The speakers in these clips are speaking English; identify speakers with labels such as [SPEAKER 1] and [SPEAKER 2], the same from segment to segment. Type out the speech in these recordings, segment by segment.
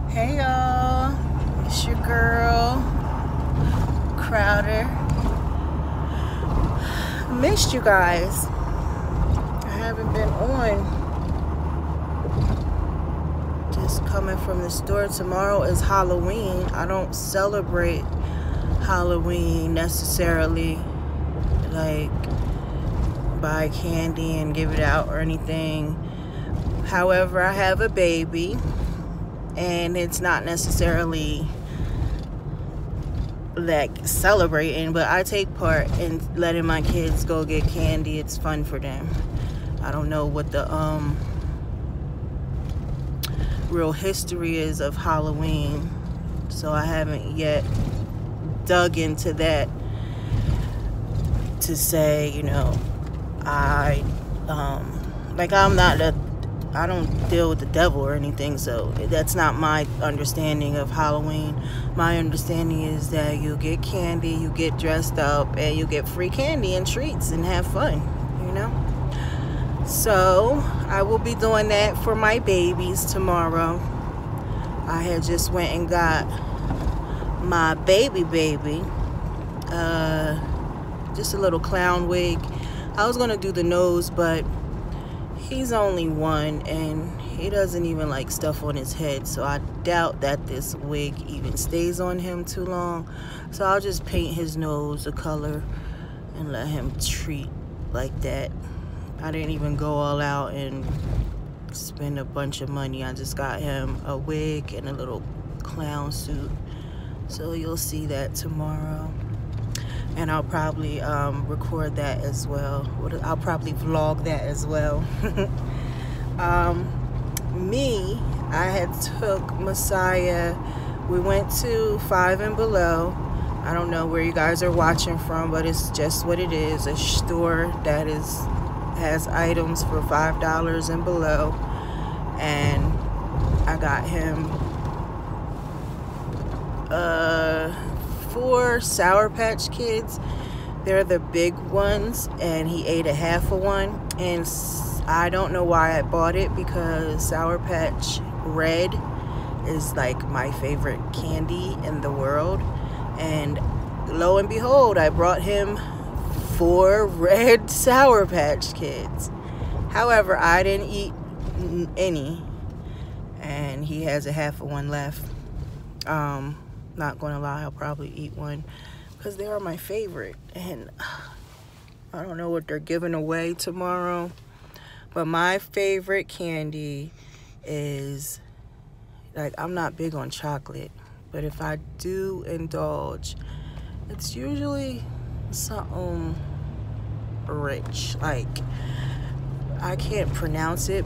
[SPEAKER 1] Hey y'all, it's your girl, Crowder. Missed you guys. I haven't been on. Just coming from the store. Tomorrow is Halloween. I don't celebrate Halloween necessarily, like buy candy and give it out or anything. However, I have a baby, and it's not necessarily like celebrating, but I take part in letting my kids go get candy. It's fun for them. I don't know what the real history is of Halloween, so I haven't yet dug into that to say, I don't deal with the devil or anything, so that's not my understanding of Halloween. My understanding is that you get candy, you get dressed up, and you get free candy and treats and have fun, So I will be doing that for my babies tomorrow. I had just went and got my baby, just a little clown wig. I was gonna do the nose, but he's only one and he doesn't even like stuff on his head, so I doubt that this wig even stays on him too long. So I'll just paint his nose a color and let him treat like that. I didn't even go all out and spend a bunch of money. I just got him a wig and a little clown suit. So you'll see that tomorrow. And I'll probably record that as well. I'll probably vlog that as well. I had took Messiah. We went to Five and Below. I don't know where you guys are watching from, but it's just what it is. A store that has items for $5 and below. And I got him 4 Sour Patch Kids. They're the big ones, and he ate a half of one. And I don't know why I bought it, because Sour Patch Red is like my favorite candy in the world. And lo and behold, I brought him 4 red Sour Patch Kids. However, I didn't eat any, and he has a half of one left. Not gonna lie, I'll probably eat one because they are my favorite, and I don't know what they're giving away tomorrow, but my favorite candy is, like, I'm not big on chocolate, but if I do indulge, it's usually something rich. Like, I can't pronounce it,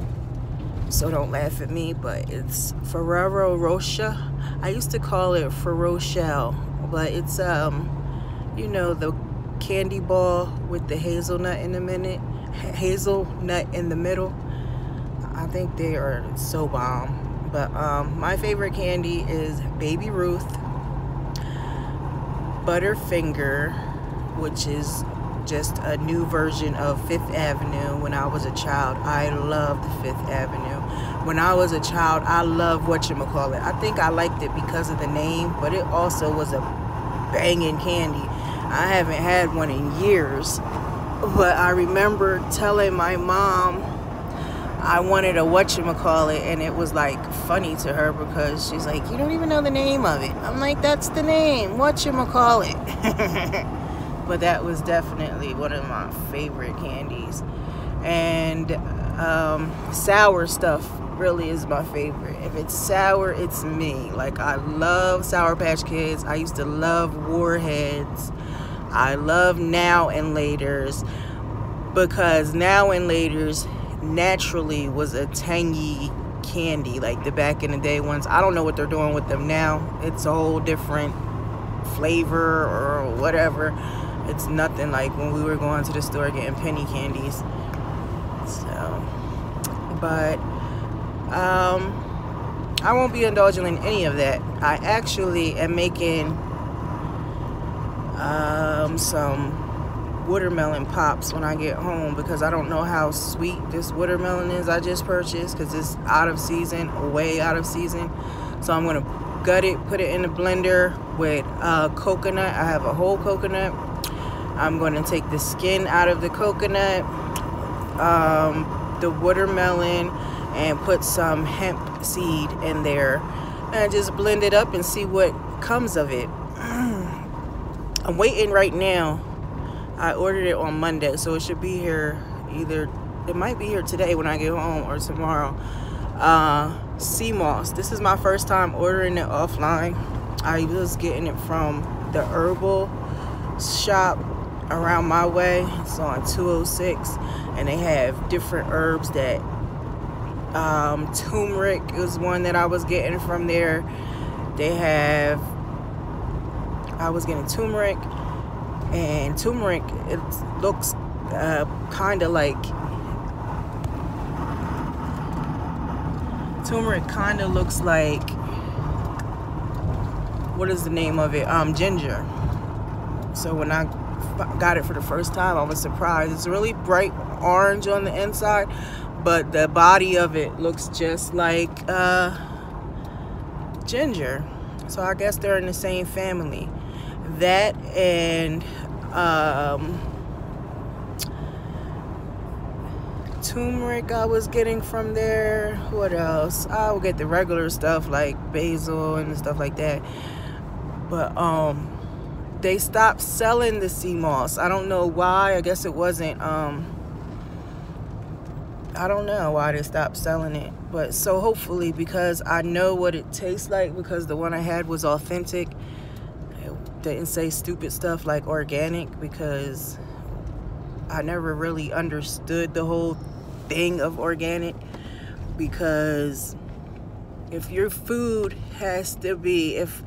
[SPEAKER 1] so don't laugh at me, but it's Ferrero Rocher. I used to call it Ferrochel, but it's the candy ball with the hazelnut in the middle. I think they are so bomb. But my favorite candy is Baby Ruth, Butterfinger, which is just a new version of Fifth Avenue. When I was a child, I loved Fifth Avenue. When I was a child, I loved whatchamacallit. I think I liked it because of the name, but it also was a banging candy. I haven't had one in years, but I remember telling my mom I wanted a whatchamacallit, and it was like funny to her because she's like, you don't even know the name of it. I'm like, that's the name, whatchamacallit. But that was definitely one of my favorite candies. And sour stuff really is my favorite. If it's sour, it's me. Like, I love Sour Patch Kids. I used to love Warheads. I love Now and Laters, because Now and Laters naturally was a tangy candy, like the back in the day ones. I don't know what they're doing with them now. It's a whole different flavor or whatever. It's nothing like when we were going to the store getting penny candies. So, but I won't be indulging in any of that. I actually am making some watermelon pops when I get home, because I don't know how sweet this watermelon is I just purchased, because it's out of season, way out of season. So I'm gonna gut it, put it in the blender with coconut. I have a whole coconut. I'm gonna take the skin out of the coconut, the watermelon, and put some hemp seed in there, and just blend it up and see what comes of it. I'm waiting right now. I ordered it on Monday, so it should be here it might be here today when I get home or tomorrow. Sea moss. This is my first time ordering it offline. I was getting it from the herbal shop around my way. It's on 206, and they have different herbs that turmeric is one that I was getting from there. I was getting turmeric, and turmeric, it looks kind of like what is the name of it? Ginger. So when I got it for the first time, I was surprised. It's really bright orange on the inside, but the body of it looks just like ginger. So I guess they're in the same family. That and turmeric I was getting from there. What else? I will get the regular stuff like basil and stuff like that. But they stopped selling the sea moss. I don't know why. I guess it wasn't I don't know why they stopped selling it. But so hopefully, because I know what it tastes like, because the one I had was authentic. It didn't say stupid stuff like organic, because I never really understood the whole thing of organic. Because if your food has to be, if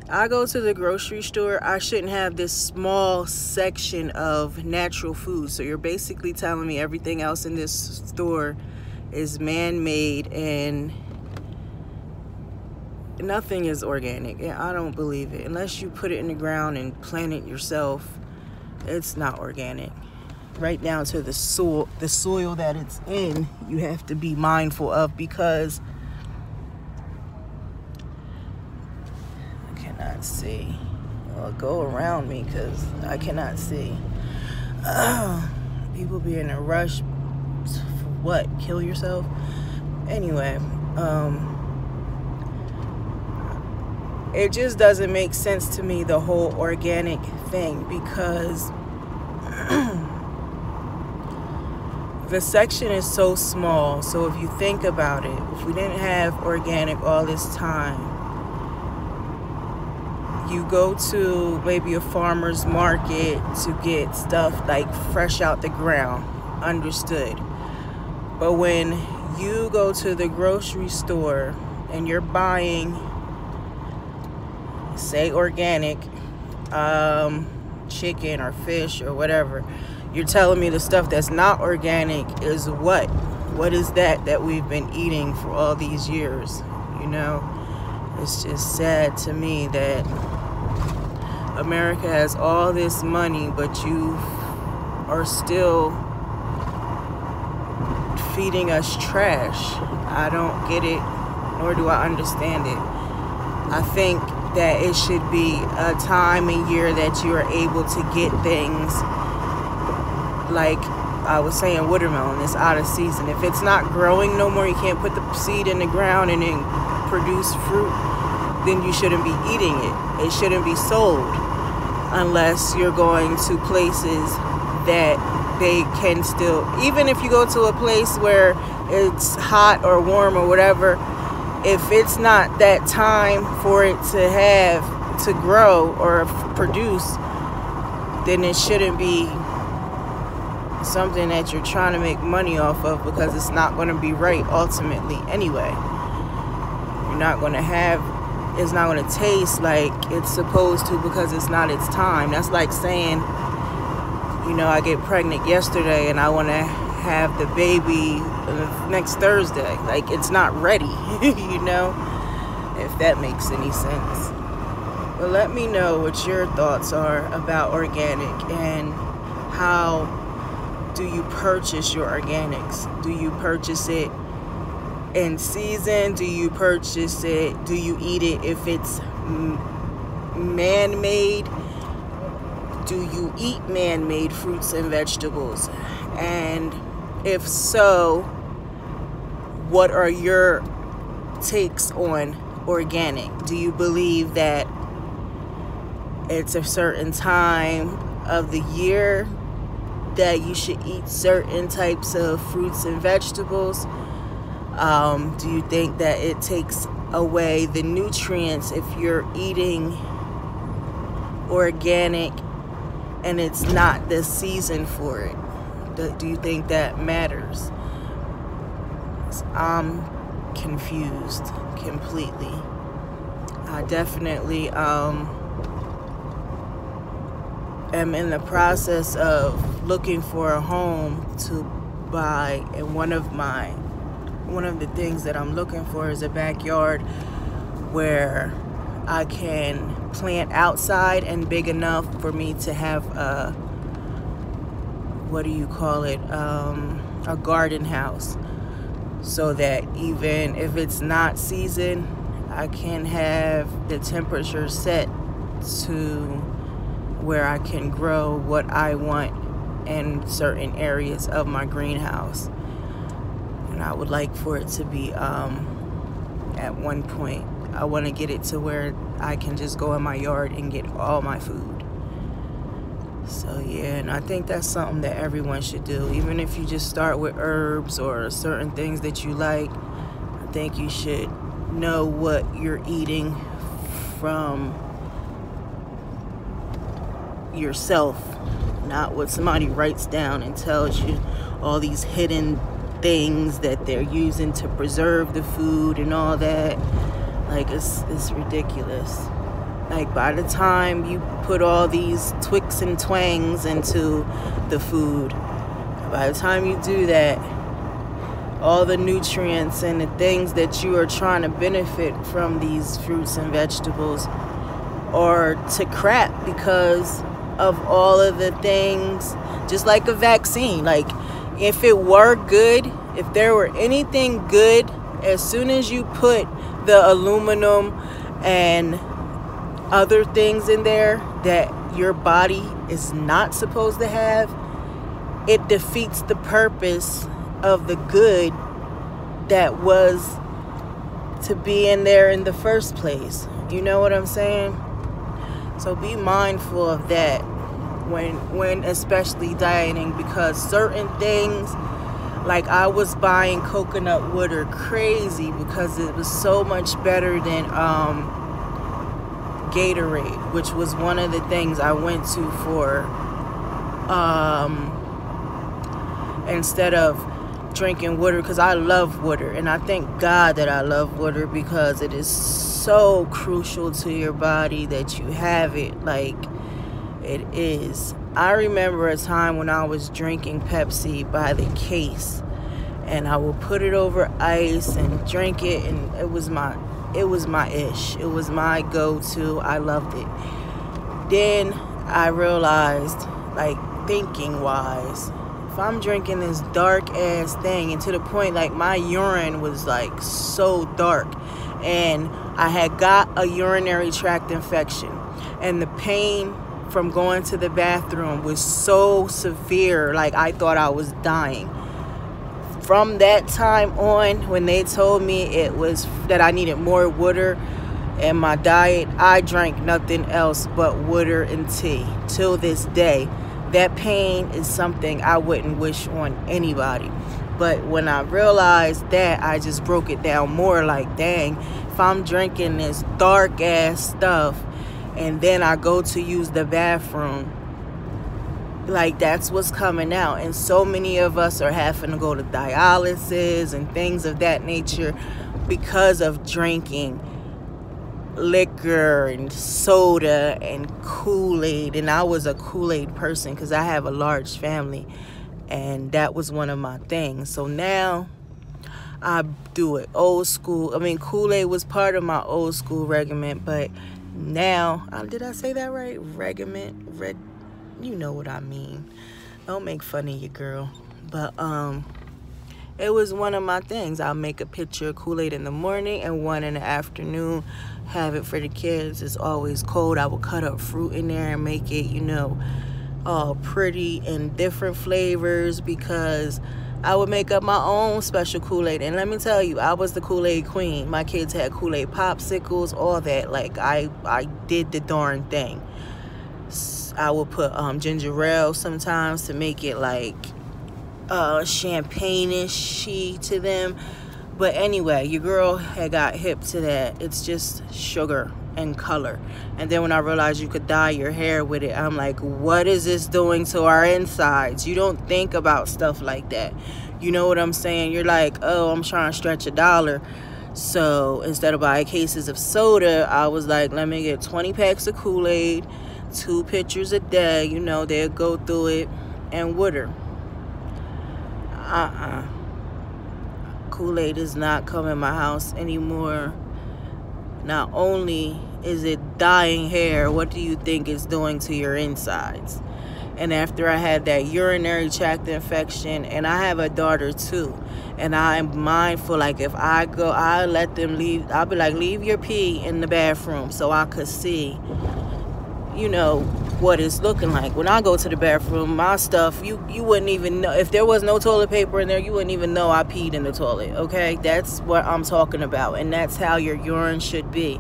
[SPEAKER 1] I go to the grocery store, I shouldn't have this small section of natural food. So you're basically telling me everything else in this store is man-made and nothing is organic. And I don't believe it. Unless you put it in the ground and plant it yourself, it's not organic. Right down to the soil that it's in, you have to be mindful of, because see. Well, go around me because I cannot see. People be in a rush for what? Kill yourself? Anyway, it just doesn't make sense to me, the whole organic thing, because the section is so small. So if you think about it, if we didn't have organic all this time, you go to maybe a farmer's market to get stuff like fresh out the ground, understood. But when you go to the grocery store and you're buying, say, organic chicken or fish or whatever, you're telling me the stuff that's not organic is what? What is that we've been eating for all these years? You know, it's just sad to me that America has all this money, but you are still feeding us trash. I don't get it, nor do I understand it. I think that it should be a time and year that you are able to get things like I was saying, watermelon is out of season. If it's not growing no more, you can't put the seed in the ground and then produce fruit, then you shouldn't be eating it. It shouldn't be sold unless you're going to places that they can still, even if you go to a place where it's hot or warm or whatever, if it's not that time for it to grow or produce, then it shouldn't be something that you're trying to make money off of, because it's not going to be right ultimately anyway. You're not going to have, it's not going to taste like it's supposed to because it's not its time. That's like saying, you know, I get pregnant yesterday and I want to have the baby next Thursday. Like, it's not ready, you know, if that makes any sense. But let me know what your thoughts are about organic, and how do you purchase your organics? Do you purchase it in season? Do you purchase it? Do you eat it if it's man-made? Do you eat man-made fruits and vegetables? And if so, what are your takes on organic? Do you believe that it's a certain time of the year that you should eat certain types of fruits and vegetables? Do you think that it takes away the nutrients if you're eating organic and it's not the season for it? Do you think that matters? I'm confused completely. I definitely am in the process of looking for a home to buy, and one of the things that I'm looking for is a backyard where I can plant outside and big enough for me to have a, what do you call it, a garden house, so that even if it's not season, I can have the temperature set to where I can grow what I want in certain areas of my greenhouse. And I would like for it to be, at one point, I want to get it to where I can just go in my yard and get all my food. So yeah, and I think that's something that everyone should do. Even if you just start with herbs or certain things that you like, I think you should know what you're eating from yourself, not what somebody writes down and tells you all these hidden things that they're using to preserve the food and all that. Like, it's ridiculous. Like, by the time you put all these Twix and Twangs into the food, by the time you do that, all the nutrients and the things that you are trying to benefit from these fruits and vegetables are to crap because of all of the things. Just like a vaccine. Like, if it were good, if there were anything good, as soon as you put the aluminum and other things in there that your body is not supposed to have, it defeats the purpose of the good that was to be in there in the first place. You know what I'm saying? So be mindful of that when especially dieting, because certain things, like I was buying coconut water crazy because it was so much better than Gatorade, which was one of the things I went to for instead of drinking water, because I love water, and I thank God that I love water because it is so crucial to your body that you have it. Like, it is. I remember a time when I was drinking Pepsi by the case, and I would put it over ice and drink it, and it was my ish. It was my go-to. I loved it. Then I realized, like, thinking wise, if I'm drinking this dark ass thing, and to the point like my urine was like so dark, and I had got a urinary tract infection, and the pain from going to the bathroom was so severe, like I thought I was dying. From that time on, when they told me it was that I needed more water in my diet, I drank nothing else but water and tea. Till this day, that pain is something I wouldn't wish on anybody. But when I realized that, I just broke it down more. Like, dang, if I'm drinking this dark ass stuff and then I go to use the bathroom, like, that's what's coming out. And so many of us are having to go to dialysis and things of that nature because of drinking liquor and soda and Kool-Aid. And I was a Kool-Aid person because I have a large family, and that was one of my things. So now I do it old school. I mean, Kool-Aid was part of my old school regimen, but now, did I say that right? Regimen, you know what I mean. Don't make fun of your girl. But It was one of my things. I'll make a pitcher of Kool-Aid in the morning and one in the afternoon. Have it for the kids. It's always cold. I will cut up fruit in there and make it, all pretty and different flavors, because I would make up my own special Kool-Aid. And let me tell you, I was the Kool-Aid queen. My kids had Kool-Aid popsicles, all that. Like, I did the darn thing. I would put ginger ale sometimes to make it like champagne-ish to them. But anyway, your girl had got hip to that. It's just sugar and color. And then when I realized you could dye your hair with it, I'm like, what is this doing to our insides? You don't think about stuff like that. You know what I'm saying? You're like, oh, I'm trying to stretch $1. So instead of buying cases of soda, I was like, let me get 20 packs of Kool-Aid, 2 pitchers a day. They'll go through it, and water. Kool-Aid is not coming in my house anymore. Not only is it dyeing hair, what do you think it's doing to your insides? And after I had that urinary tract infection, and I have a daughter too, and I'm mindful, like if I go, I let them leave. I'll be like, leave your pee in the bathroom so I could see, what it's looking like. When I go to the bathroom, my stuff, you wouldn't even know. If there was no toilet paper in there, you wouldn't even know I peed in the toilet, okay? That's what I'm talking about, and that's how your urine should be.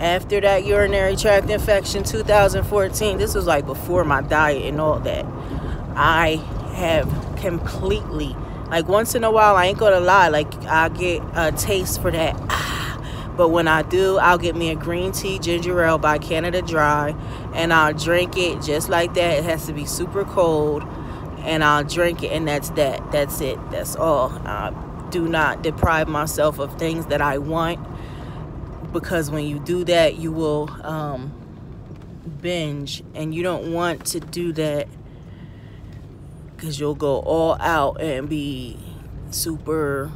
[SPEAKER 1] After that urinary tract infection, 2014, this was like before my diet and all that, I have completely, like once in a while, I ain't gonna lie, like I get a taste for that. But when I do, I'll get me a green tea ginger ale by Canada Dry, and I'll drink it just like that. It has to be super cold, and I'll drink it, and that's that. That's it. That's all. I do not deprive myself of things that I want, because when you do that, you will binge, and you don't want to do that, because you'll go all out and be super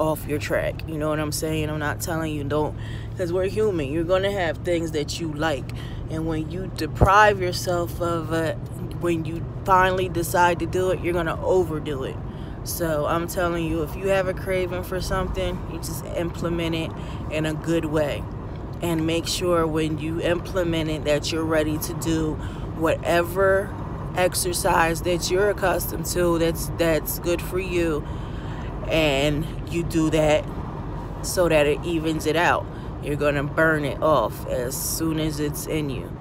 [SPEAKER 1] off your track. You know what I'm saying? I'm not telling you don't, because we're human. You're gonna have things that you like, and when you deprive yourself of it, when you finally decide to do it, you're gonna overdo it. So I'm telling you, if you have a craving for something, you just implement it in a good way, and make sure when you implement it that you're ready to do whatever exercise that you're accustomed to, that's good for you, and you do that so that it evens it out. You're gonna burn it off as soon as it's in you.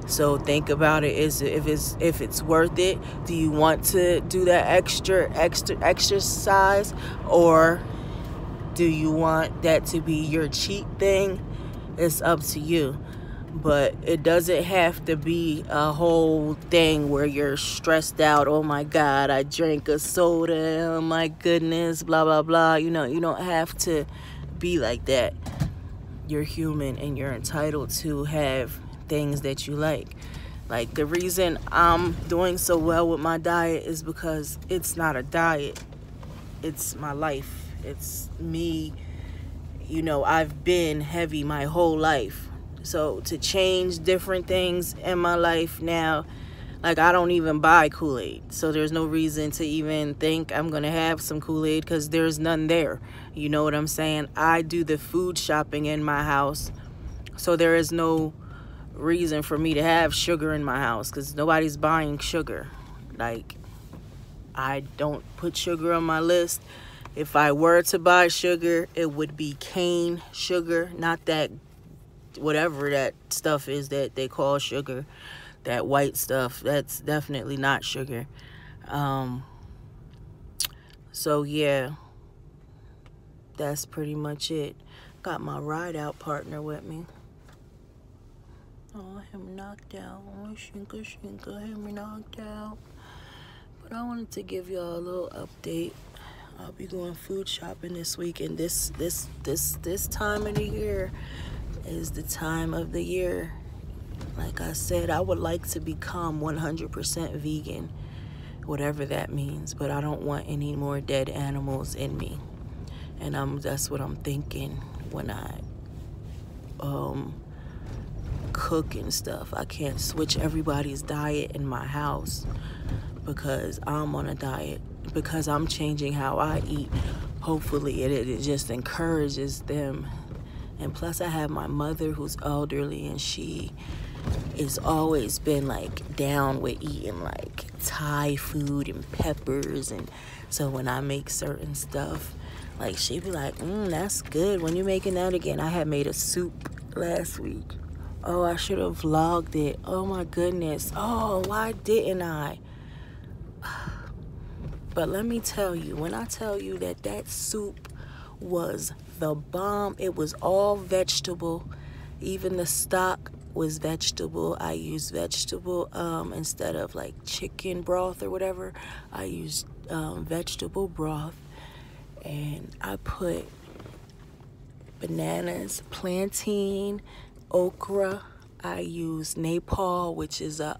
[SPEAKER 1] So think about it, if it's worth it. Do you want to do that extra exercise, or do you want that to be your cheat thing? It's up to you. But it doesn't have to be a whole thing where you're stressed out. Oh my God, I drank a soda. Oh my goodness, blah, blah, blah. You don't have to be like that. You're human, and you're entitled to have things that you like. Like, the reason I'm doing so well with my diet is because it's not a diet. It's my life. It's me. I've been heavy my whole life. So to change different things in my life now, like I don't even buy Kool-Aid. So there's no reason to even think I'm going to have some Kool-Aid, because there's none there. You know what I'm saying? I do the food shopping in my house. So there is no reason for me to have sugar in my house, because nobody's buying sugar. Like, I don't put sugar on my list. If I were to buy sugar, it would be cane sugar, not that whatever that stuff is that they call sugar, that white stuff. That's definitely not sugar. So yeah, that's pretty much it. Got my ride out partner with me. Oh, him knocked out. Oh, shinka, him knocked out. But I wanted to give y'all a little update. I'll be going food shopping this week, and this time of the year is the time of the year. Like I said, I would like to become 100% vegan, whatever that means, but I don't want any more dead animals in me. And that's what I'm thinking when I cook and stuff. I can't switch everybody's diet in my house because I'm on a diet. because I'm changing how I eat. Hopefully it just encourages them. And plus I have my mother who's elderly, and she is always been like down with eating like Thai food and peppers. And so when I make certain stuff, like she'd be like, that's good. When you making that again? I had made a soup last week. Oh, I should have vlogged it. Oh my goodness. Oh, why didn't I? But let me tell you, when I tell you that that soup was the bomb, it was all vegetable. Even the stock was vegetable. I used vegetable instead of like chicken broth or whatever. I used vegetable broth, and I put bananas, plantain, okra. I use Nepal, which is a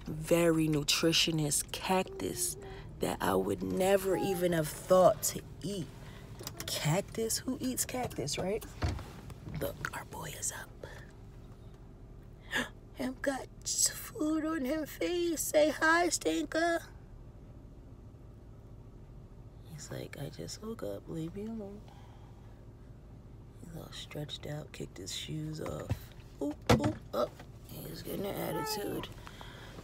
[SPEAKER 1] very nutritious cactus that I would never even have thought to eat. Cactus? Who eats cactus, right? Look, our boy is up. Him got food on his face. Say hi, Stinker. He's like, I just woke up. Leave me alone. He's all stretched out, kicked his shoes off. Oop, oop, up. He's getting an attitude.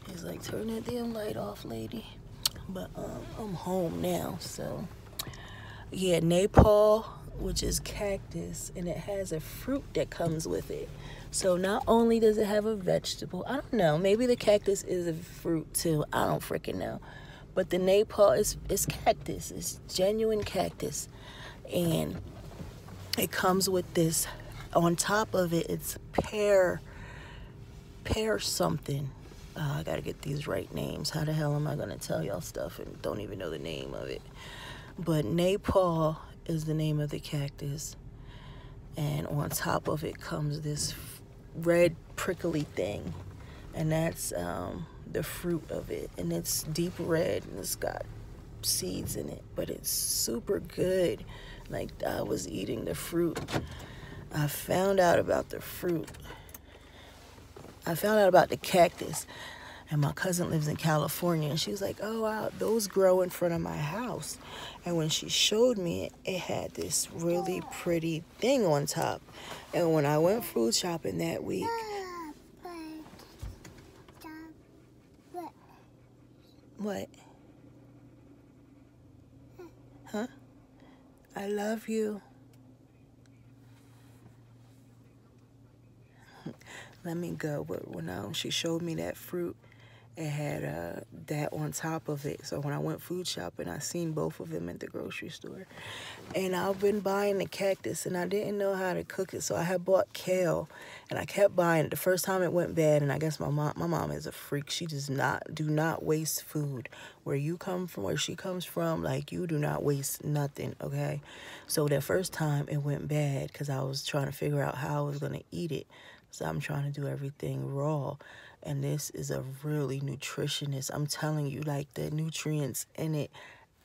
[SPEAKER 1] He's like, turn that damn light off, lady. But I'm home now, so yeah, Nepal, which is cactus, and it has a fruit that comes with it. So not only does it have a vegetable, I don't know, maybe the cactus is a fruit too. I don't freaking know. But the Nepal is cactus. It's genuine cactus. And it comes with this, on top of it, it's pear something. I gotta get these right names. How the hell am I gonna tell y'all stuff and don't even know the name of it? But Nepal is the name of the cactus, and on top of it comes this red prickly thing, and that's the fruit of it, and it's deep red and it's got seeds in it, but it's super good. Like, I was eating the fruit. I found out about the fruit. I found out about the cactus, and my cousin lives in California, and she was like, oh wow, those grow in front of my house. And when she showed me it, it had this really pretty thing on top. And when I went food shopping that week, what? Huh? I love you. Let me go. But when she showed me that fruit, it had that on top of it. So when I went food shopping, I seen both of them at the grocery store. And I've been buying the cactus, and I didn't know how to cook it. So I had bought kale, and I kept buying it. The first time it went bad, and I guess my mom is a freak. She does do not waste food. Where you come from, where she comes from, like, you do not waste nothing, okay? So the first time it went bad because I was trying to figure out how I was going to eat it. So I'm trying to do everything raw. And this is a really nutritionist. I'm telling you, like, the nutrients in it,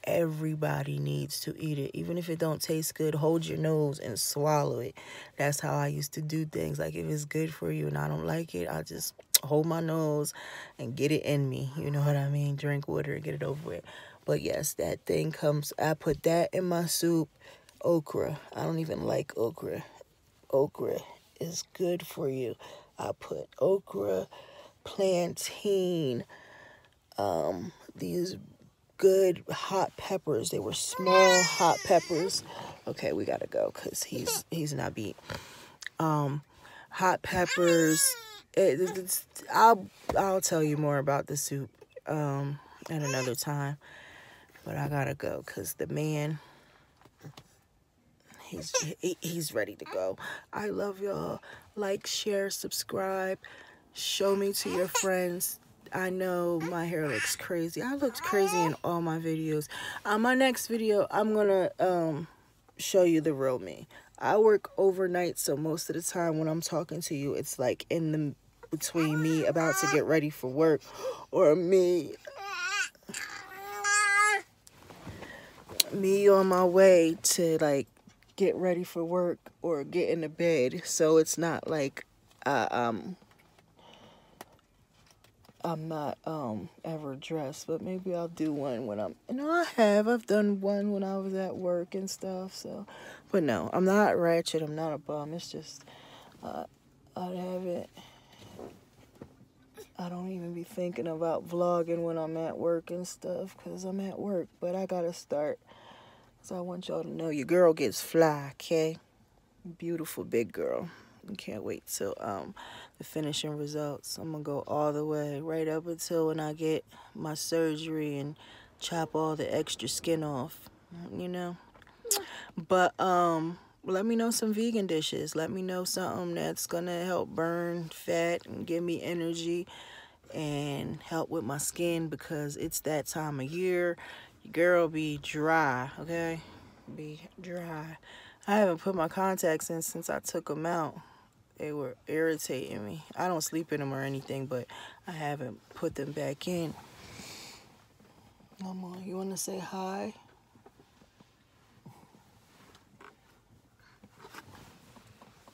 [SPEAKER 1] everybody needs to eat it. Even if it don't taste good, hold your nose and swallow it. That's how I used to do things. Like, if it's good for you and I don't like it, I just hold my nose and get it in me. You know what I mean? Drink water and get it over with. But yes, that thing comes. I put that in my soup. Okra. I don't even like okra. Okra is good for you. I put okra, plantain, these good hot peppers. They were small hot peppers. Okay, we gotta go because he's not beat. Hot peppers. I'll tell you more about the soup at another time. But I gotta go because the man, he's ready to go. I love y'all. Like, share, subscribe. Show me to your friends. I know my hair looks crazy. I looked crazy in all my videos. My next video, I'm gonna show you the real me. I work overnight, so most of the time when I'm talking to you, it's like in the between me about to get ready for work or me on my way to like get ready for work or get into bed. So it's not like I'm not ever dressed, but maybe I'll do one when I'm, I've done one when I was at work and stuff. So, but no, I'm not ratchet. I'm not a bum. It's just I haven't. I don't even be thinking about vlogging when I'm at work and stuff, because I'm at work. But I gotta start. So I want y'all to know your girl gets fly, okay? Beautiful big girl. I can't wait till the finishing results. I'm gonna go all the way right up until when I get my surgery and chop all the extra skin off, you know. But let me know some vegan dishes. Let me know something that's gonna help burn fat and give me energy and help with my skin, because it's that time of year. Your girl be dry, okay? Be dry. I haven't put my contacts in since I took them out. They were irritating me. I don't sleep in them or anything, but I haven't put them back in. Mama, you want to say hi?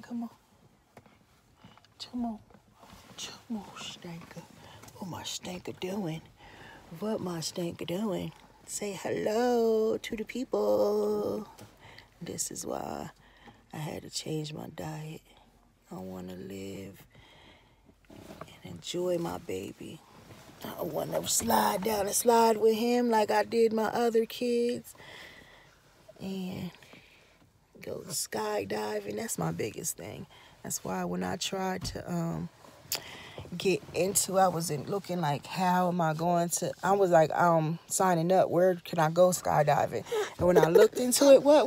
[SPEAKER 1] Come on. Come on. Come on, Stanker. What my Stanker doing? What my Stanker doing? Say hello to the people. This is why I had to change my diet. I want to live and enjoy my baby. I want to slide down and slide with him like I did my other kids. And go skydiving. That's my biggest thing. That's why when I tried to get into, I wasn't looking like, how am I going to, I was like, signing up, where can I go skydiving? And when I looked into it, what?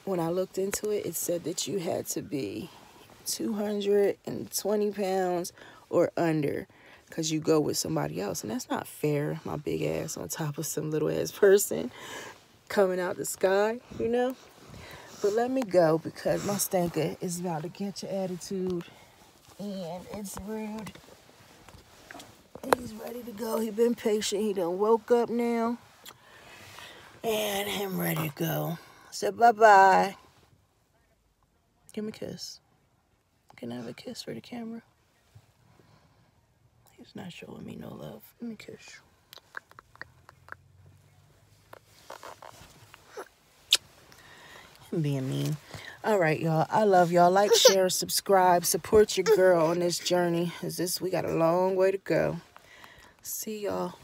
[SPEAKER 1] When I looked into it, it said that you had to be 220 pounds or under, because you go with somebody else. And that's not fair. My big ass on top of some little ass person coming out the sky, you know? But let me go, because my Stanker is about to get your attitude. And it's rude. He's ready to go. He been patient. He done woke up now. And I'm ready to go. So bye-bye. Give me a kiss. Can I have a kiss for the camera? He's not showing me no love. Give me a kiss. I'm being mean. All right, y'all. I love y'all. Like, share, subscribe. Support your girl on this journey. We got a long way to go. See y'all.